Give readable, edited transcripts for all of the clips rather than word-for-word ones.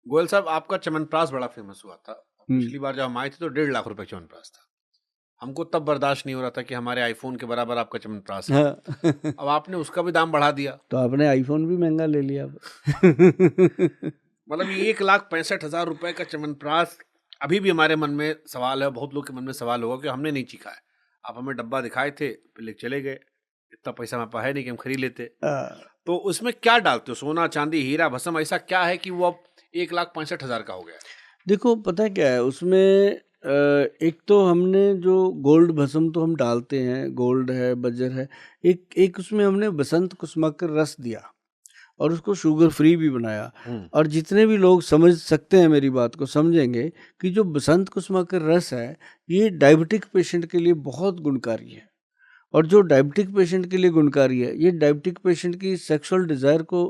गोयल साहब, आपका च्यवनप्राश बड़ा फेमस हुआ था। हम्म। पिछली बार जब हम आए थे तो 1.5 लाख रुपए च्यवनप्राश था। हमको तब बर्दाश्त नहीं हो रहा था कि हमारे आईफोन के बराबर आपका च्यवनप्राश है। हाँ अब आपने उसका भी दाम बढ़ा दिया। तो आपने आईफोन भी महंगा ले लिया अब। मतलब ये 1,65,000 रुपए का च्यवनप्राश अभी भी हमारे मन में सवाल है, बहुत लोग के मन में सवाल होगा कि हमने नहीं चीखा है। आप हमें डब्बा दिखाए थे, फिर लेके चले गए। इतना पैसा हमारे पास है नहीं कि हम खरीद लेते। हाँ, तो उसमें क्या डालते हो? सोना, चांदी, हीरा, भस्म, ऐसा क्या है कि वो अब 1,65,000 का हो गया है? देखो पता है क्या है उसमें, एक तो हमने जो गोल्ड भस्म तो हम डालते हैं, गोल्ड है, बजर है। एक एक उसमें हमने बसंत कुसुमा का रस दिया और उसको शुगर फ्री भी बनाया। और जितने भी लोग समझ सकते हैं मेरी बात को समझेंगे कि जो बसंत कुसुमा का रस है ये डायबिटिक पेशेंट के लिए बहुत गुणकारी है। और जो डायबिटिक पेशेंट के लिए गुणकारी है, ये डायबिटिक पेशेंट की सेक्सुअल डिज़ायर को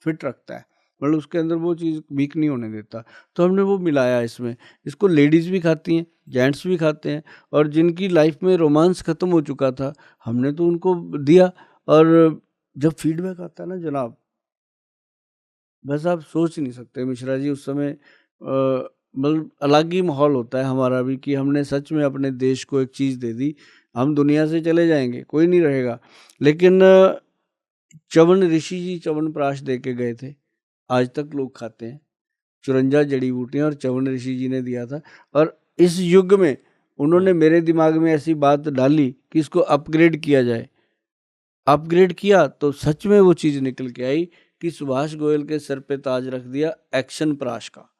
फिट रखता है, मतलब उसके अंदर वो चीज़ वीक नहीं होने देता। तो हमने वो मिलाया इसमें। इसको लेडीज़ भी खाती हैं, जेंट्स भी खाते हैं। और जिनकी लाइफ में रोमांस ख़त्म हो चुका था, हमने तो उनको दिया। और जब फीडबैक आता है ना जनाब, बस आप सोच नहीं सकते मिश्रा जी, उस समय मतलब अलग ही माहौल होता है हमारा भी कि हमने सच में अपने देश को एक चीज़ दे दी। हम दुनिया से चले जाएंगे, कोई नहीं रहेगा, लेकिन च्यवन ऋषि जी च्यवनप्राश दे के गए थे, आज तक लोग खाते हैं। 54 जड़ी बूटियाँ और च्यवन ऋषि जी ने दिया था। और इस युग में उन्होंने मेरे दिमाग में ऐसी बात डाली कि इसको अपग्रेड किया जाए। अपग्रेड किया तो सच में वो चीज़ निकल के आई कि सुभाष गोयल के सर पे ताज रख दिया एक्शन प्राश का।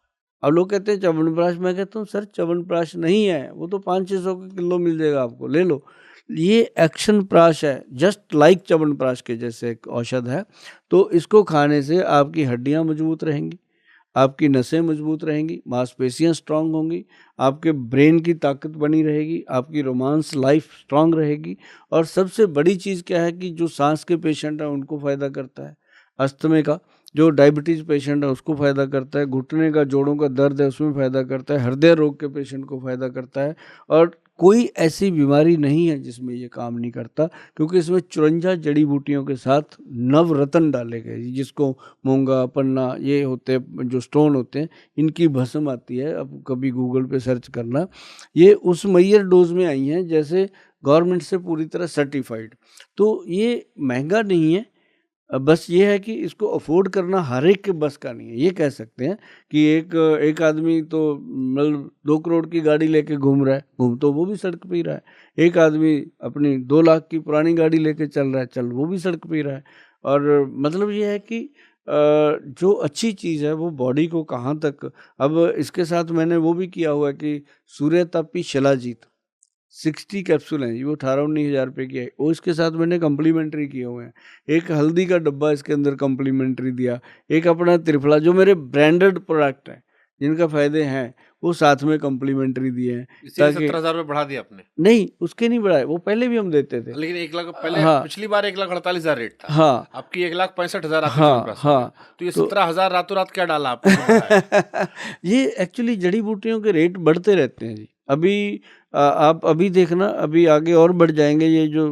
अब लोग कहते हैं च्यवनप्राश, मैं कहता हूँ सर च्यवनप्राश नहीं है, वो तो 500-600 का किलो मिल जाएगा आपको, ले लो। ये एक्शन प्राश है, जस्ट लाइक च्यवनप्राश के जैसे एक औषध है। तो इसको खाने से आपकी हड्डियाँ मजबूत रहेंगी, आपकी नसें मजबूत रहेंगी, मांसपेशियाँ स्ट्रांग होंगी, आपके ब्रेन की ताकत बनी रहेगी, आपकी रोमांस लाइफ स्ट्रांग रहेगी। और सबसे बड़ी चीज़ क्या है कि जो सांस के पेशेंट हैं उनको फ़ायदा करता है, अस्थमे का, जो डायबिटीज़ पेशेंट है उसको फ़ायदा करता है, घुटने का जोड़ों का दर्द है उसमें फ़ायदा करता है, हृदय रोग के पेशेंट को फ़ायदा करता है। और कोई ऐसी बीमारी नहीं है जिसमें ये काम नहीं करता, क्योंकि इसमें 54 जड़ी बूटियों के साथ नवरत्न डाले गए, जिसको मूंगा पन्ना ये होते हैं, जो स्टोन होते हैं, इनकी भस्म आती है, अब कभी गूगल पे सर्च करना। ये उस मैयर डोज में आई हैं जैसे गवर्नमेंट से पूरी तरह सर्टिफाइड। तो ये महंगा नहीं है, बस ये है कि इसको अफ़ोर्ड करना हर एक के बस का नहीं है। ये कह सकते हैं कि एक आदमी तो मतलब 2 करोड़ की गाड़ी लेके घूम रहा है, घूम तो वो भी सड़क पे ही रहा है। एक आदमी अपनी 2 लाख की पुरानी गाड़ी लेके चल रहा है, चल वो भी सड़क पे ही रहा है। और मतलब ये है कि जो अच्छी चीज़ है वो बॉडी को कहाँ तक। अब इसके साथ मैंने वो भी किया हुआ है कि सूर्यतापी शिलाजीत 60 कैप्सूल हैं जी, वो 18-19 हज़ार रुपये की है। वो इसके साथ मैंने कम्प्लीमेंट्री किए हुए हैं। एक हल्दी का डब्बा इसके अंदर कम्प्लीमेंट्री दिया। एक अपना त्रिफला, जो मेरे ब्रांडेड प्रोडक्ट हैं जिनका फ़ायदे हैं, वो साथ में कम्प्लीमेंट्री दिए हैं इसीलिए ताकि 17,000 रुपए बढ़ा दिया आपने। नहीं, उसके नहीं बढ़ाए, वो पहले भी हम देते थे। लेकिन 1 लाख पहले, हाँ, पिछली बार 1,48,000 रेट था। हाँ, आपकी 1,65,000 आपके हाँ, च्यवनप्राश हो गया। हाँ। तो ये तो 17,000 रातों रात क्या डाला आपने जो बढ़ाया? ये एक्चुअली जड़ी बूटियों के रेट बढ़ते रहते हैं जी। अभी आप अभी देखना, अभी आगे और बढ़ जाएँगे। ये जो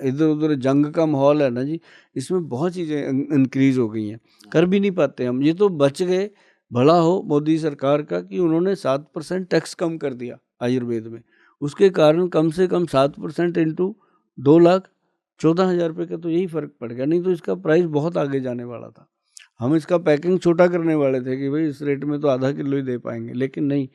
इधर-उधर जंग का माहौल है ना जी, इसमें बहुत चीज़ें इंक्रीज़ हो गई हैं। कर भी नहीं पाते हम। ये तो बच गए, भला हो मोदी सरकार का कि उन्होंने 7% टैक्स कम कर दिया आयुर्वेद में। उसके कारण कम से कम 7% इंटू 2,14,000 रुपये का तो यही फ़र्क पड़ गया, नहीं तो इसका प्राइस बहुत आगे जाने वाला था। हम इसका पैकिंग छोटा करने वाले थे कि भाई इस रेट में तो आधा किलो ही दे पाएँगे, लेकिन नहीं,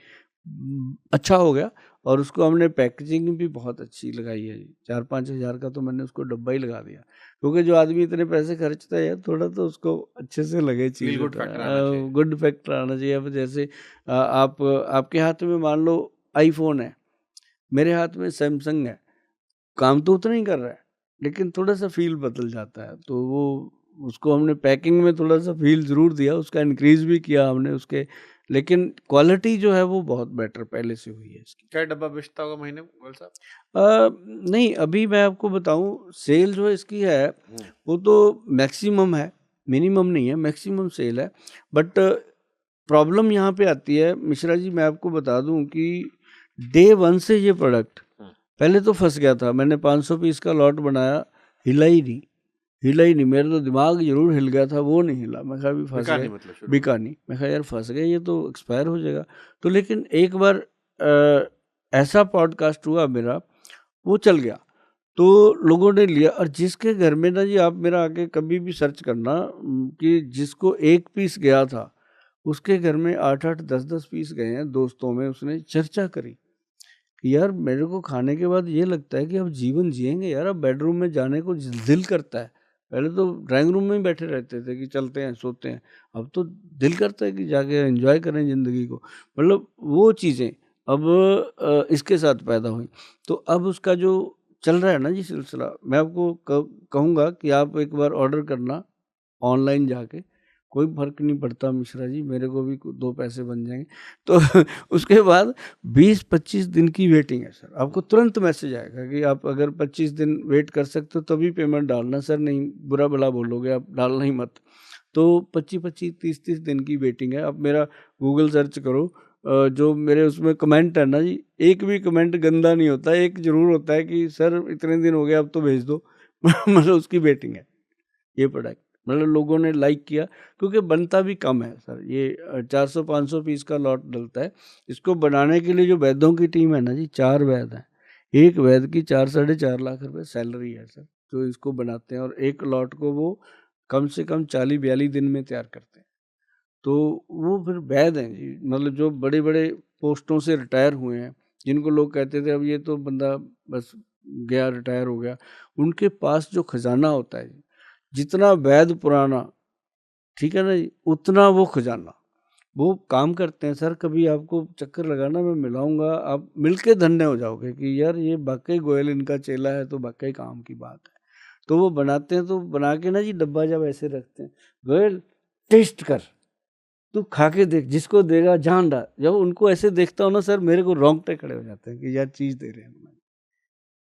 अच्छा हो गया। और उसको हमने पैकेजिंग भी बहुत अच्छी लगाई है जी। 4-5 हज़ार का तो मैंने उसको डब्बा ही लगा दिया, क्योंकि जो आदमी इतने पैसे खर्चता है यार, थोड़ा तो उसको अच्छे से लगे फ़ील चीज़। गुड फैक्टर आना चाहिए। गुड फैक्टर आना चाहिए। अब जैसे आप आपके हाथ में मान लो आईफ़ोन है, मेरे हाथ में सैमसंग है, काम तो उतना ही कर रहा है, लेकिन थोड़ा-सा फ़ील बदल जाता है। तो वो उसको हमने पैकिंग में थोड़ा-सा फ़ील ज़रूर दिया, उसका इंक्रीज़ भी किया हमने उसके, लेकिन क्वालिटी जो है वो बहुत बेटर पहले से हुई है इसकी। क्या डब्बा बेचता होगा महीने में गोयल साहब? नहीं, अभी मैं आपको बताऊँ सेल जो इसकी है, वो तो मैक्सिमम है, मिनिमम नहीं है, मैक्सिमम सेल है। बट प्रॉब्लम यहाँ पे आती है मिश्रा जी, मैं आपको बता दूँ कि डे 1 से ये प्रोडक्ट पहले तो फँस गया था। मैंने 500 पीस का लॉट बनाया, हिला ही नहीं। हिला ही नहीं, मेरा तो दिमाग जरूर हिल गया था, वो नहीं हिला। मैं कहा अभी फंस बिका गए, नहीं मतलब शुरू में। बिका नहीं। मैं कहा यार फंस गए, ये तो एक्सपायर हो जाएगा। तो लेकिन एक बार ऐसा पॉडकास्ट हुआ मेरा, वो चल गया, तो लोगों ने लिया। और जिसके घर में ना जी, आप मेरा आके कभी भी सर्च करना कि जिसको 1 पीस गया था, उसके घर में 8-8, 10-10 पीस गए हैं। दोस्तों में उसने चर्चा करी कि यार मेरे को खाने के बाद ये लगता है कि अब जीवन जिएंगे यार, अब बेडरूम में जाने को दिल करता है। पहले तो ड्राइंग रूम में ही बैठे रहते थे कि चलते हैं सोते हैं, अब तो दिल करता है कि जाके एंजॉय करें ज़िंदगी को। मतलब वो चीज़ें अब इसके साथ पैदा हुई। तो अब उसका जो चल रहा है ना जी सिलसिला, मैं आपको कहूँगा कि आप एक बार ऑर्डर करना ऑनलाइन जाके, कोई फ़र्क नहीं पड़ता मिश्रा जी, मेरे को भी 2 पैसे बन जाएँगे। तो उसके बाद 20-25 दिन की वेटिंग है सर, आपको तुरंत मैसेज आएगा कि आप अगर 25 दिन वेट कर सकते हो तभी पेमेंट डालना। सर नहीं, बुरा-भला बोलोगे आप, डालना ही मत। तो 25-25, 30-30 दिन की वेटिंग है। आप मेरा गूगल सर्च करो, जो मेरे उसमें कमेंट है ना जी, एक भी कमेंट गंदा नहीं होता, एक ज़रूर होता है कि सर इतने दिन हो गए अब तो भेज दो। मतलब उसकी वेटिंग है ये प्रोडक्ट। मतलब लोगों ने लाइक किया, क्योंकि बनता भी कम है सर, ये 400-500 पीस का लॉट डलता है। इसको बनाने के लिए जो वैद्यों की टीम है ना जी, 4 वैद्य हैं, एक वैद्य की 4-4.5 लाख रुपए सैलरी है सर, जो इसको बनाते हैं। और एक लॉट को वो कम से कम 40-42 दिन में तैयार करते हैं। तो वो फिर वैद्य हैं जी, मतलब जो बड़े बड़े पोस्टों से रिटायर हुए हैं, जिनको लोग कहते थे अब ये तो बंदा बस गया, रिटायर हो गया, उनके पास जो खजाना होता है जी, जितना वैद पुराना, ठीक है ना जी, उतना वो खजाना। वो काम करते हैं सर, कभी आपको चक्कर लगाना, मैं मिलाऊंगा, आप मिलके धन्य हो जाओगे कि यार ये वाकई गोयल इनका चेला है, तो वाकई काम की बात है। तो वो बनाते हैं, तो बना के ना जी डब्बा जब ऐसे रखते हैं, गोयल टेस्ट कर, तू खा के देख, जिसको देगा जान डाल। जब उनको ऐसे देखता हूँ ना सर, मेरे को रोंगटे खड़े हो जाते हैं कि यार चीज़ दे रहे हैं।